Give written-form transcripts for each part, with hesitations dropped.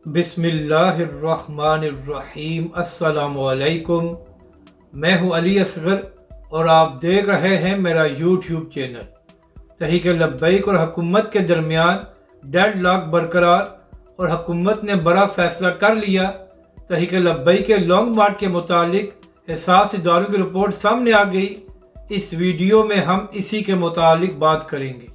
बिस्मिल्लाहिर्रहमानिर्रहीम। अस्सलामुअलैकुम। मैं हूँ अली असगर और आप देख रहे हैं मेरा यूट्यूब चैनल। तहरीक लब्बैक और हुकूमत के दरमियान डेडलॉक बरकरार और हुकूमत ने बड़ा फैसला कर लिया। तहरीक लब्बैक के लॉन्ग मार्च के मुतालिक हसास इदारों की रिपोर्ट सामने आ गई। इस वीडियो में हम इसी के मुतालिक बात करेंगे।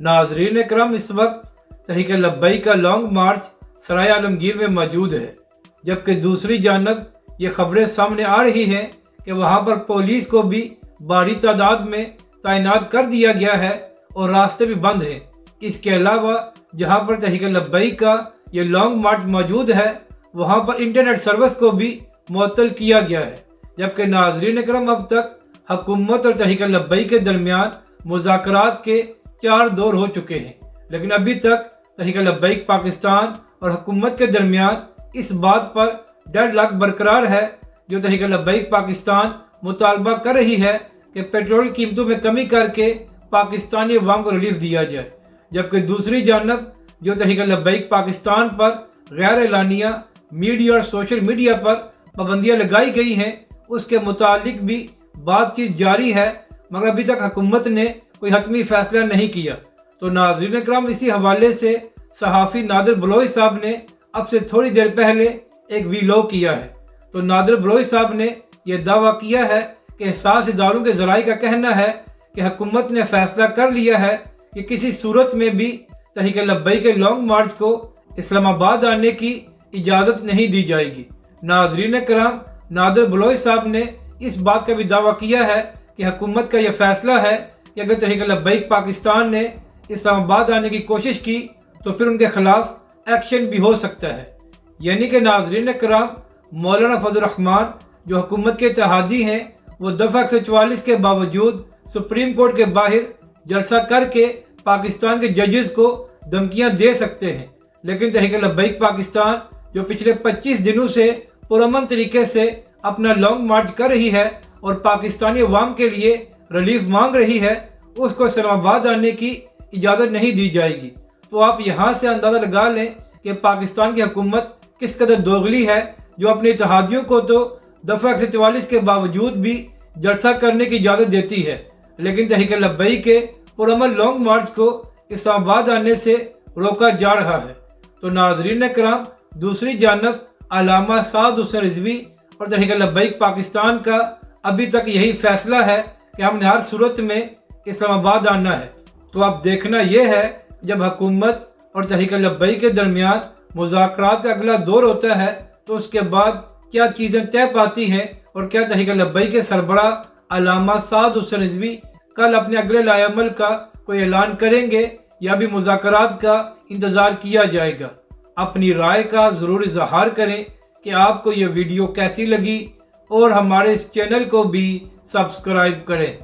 नाज़रीन करम, इस वक्त तहरीक लब्बैक का लॉन्ग मार्च सराय आलमगीर में मौजूद है, जबकि दूसरी जानब ये खबरें सामने आ रही हैं कि वहाँ पर पुलिस को भी भारी तादाद में तैनात कर दिया गया है और रास्ते भी बंद हैं। इसके अलावा जहाँ पर तहरीक लब्बैक का ये लॉन्ग मार्च मौजूद है, वहाँ पर इंटरनेट सर्विस को भी मुअत्तल किया गया है। जबकि नाज़रीन करम, अब तक हुकूमत और तहरीक लब्बैक के दरमियान मुज़ाकरात के 4 दौर हो चुके हैं, लेकिन अभी तक तहरीक लब्बैक पाकिस्तान और हुकूमत के दरमियान इस बात पर डेडलॉक बरकरार है। जो तहरीक लब्बैक पाकिस्तान मुतालबा कर रही है कि पेट्रोल की कीमतों में कमी करके पाकिस्तानी अवाम को रिलीफ दिया जाए, जबकि दूसरी जानब जो तहरीक लब्बैक पाकिस्तान पर गैर एलानिया मीडिया और सोशल मीडिया पर पाबंदियाँ लगाई गई हैं, उसके मुतालिक भी बातचीत जारी है, मगर अभी तक हुकूमत ने कोई हतमी फैसला नहीं किया। तो नाज़रीन करम, इसी हवाले से सहाफ़ी नादिर बलोच साहब ने अब से थोड़ी देर पहले एक वीलॉग किया है। तो नादिर बलोच साहब ने यह दावा किया है कि हसास इदारों के ज़राए का कहना है कि हुकूमत ने फैसला कर लिया है कि किसी सूरत में भी तहरीक लब्बैक के लॉन्ग मार्च को इस्लामाबाद आने की इजाज़त नहीं दी जाएगी। नाज़रीन करम, नादिर बलोच साहब ने इस बात का भी दावा किया है कि हुकूमत का यह फैसला है कि अगर तहरीक लब्बैक पाकिस्तान ने इस्लामाबाद आने की कोशिश की तो फिर उनके खिलाफ एक्शन भी हो सकता है। यानी कि नाज़रीन करम, मौलाना फजल रहमान जो हुकूमत के इत्तेहादी हैं, वो दफ़ा 144 के बावजूद सुप्रीम कोर्ट के बाहर जलसा करके पाकिस्तान के जजेस को धमकियां दे सकते हैं, लेकिन तहरीक लब्बैक पाकिस्तान जो पिछले 25 दिनों से पुरअमन तरीके से अपना लॉन्ग मार्च कर रही है और पाकिस्तानी अवाम के लिए रिलीफ मांग रही है, उसको इस्लामाबाद आने की इजाज़त नहीं दी जाएगी। तो आप यहाँ से अंदाज़ा लगा लें कि पाकिस्तान की हुकूमत किस कदर दोगली है, जो अपने इत्तेहादियों को तो दफ़ा 144 के बावजूद भी जलसा करने की इजाज़त देती है, लेकिन तहरीक लब्बैक के पुरअमन लॉन्ग मार्च को इस्लामाबाद आने से रोका जा रहा है। तो नाज़रीन करम, दूसरी जानब अल्लामा साद हुसैन रिजवी और तहरीक लब्बैक पाकिस्तान का अभी तक यही फैसला है कि हमने हर सूरत में इस्लामाबाद आना है। तो अब देखना यह है जब हुकूमत और तहरीक लब्बैक के दरमियान मुज़ाकरात का अगला दौर होता है तो उसके बाद क्या चीज़ें तय पाती हैं और क्या तहरीक लब्बैक के सरबराह अल्लामा साद हुसैन रिजवी कल अपने अगले लाएअमल का कोई ऐलान करेंगे या भी मुज़ाकरात का इंतज़ार किया जाएगा। अपनी राय का ज़रूर इज़हार करें कि आपको ये वीडियो कैसी लगी और हमारे इस चैनल को भी सब्सक्राइब करें।